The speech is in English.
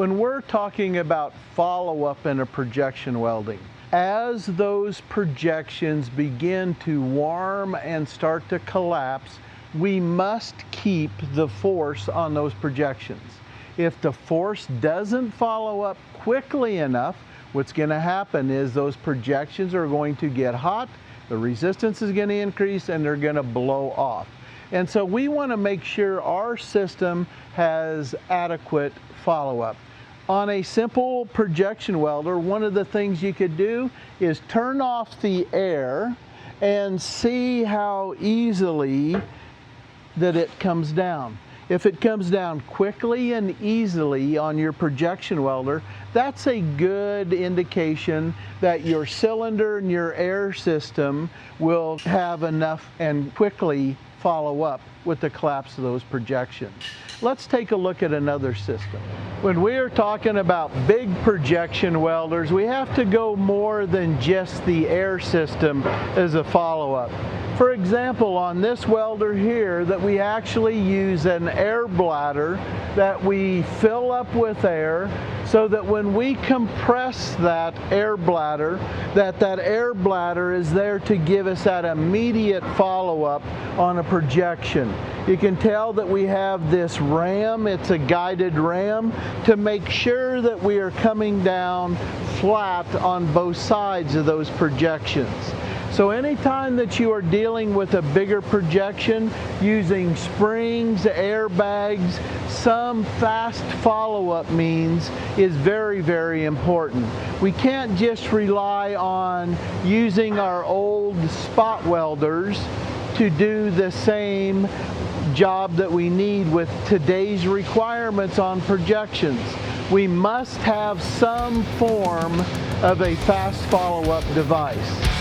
When we're talking about follow-up in a projection welding, as those projections begin to warm and start to collapse, we must keep the force on those projections. If the force doesn't follow up quickly enough, what's going to happen is those projections are going to get hot, the resistance is going to increase, and they're going to blow off. And so we want to make sure our system has adequate follow-up. On a simple projection welder, one of the things you could do is turn off the air and see how easily that it comes down. If it comes down quickly and easily on your projection welder, that's a good indication that your cylinder and your air system will have enough and quickly follow up with the collapse of those projections. Let's take a look at another system. When we are talking about big projection welders, we have to go more than just the air system as a follow-up. For example, on this welder here, that we actually use an air bladder that we fill up with air so that when we compress that air bladder, that air bladder is there to give us that immediate follow-up on a projection. You can tell that we have this ram, it's a guided ram, to make sure that we are coming down flat on both sides of those projections. So anytime that you are dealing with a bigger projection, using springs, airbags, some fast follow-up means is very, very important. We can't just rely on using our old spot welders to do the same job that we need with today's requirements on projections. We must have some form of a fast follow-up device.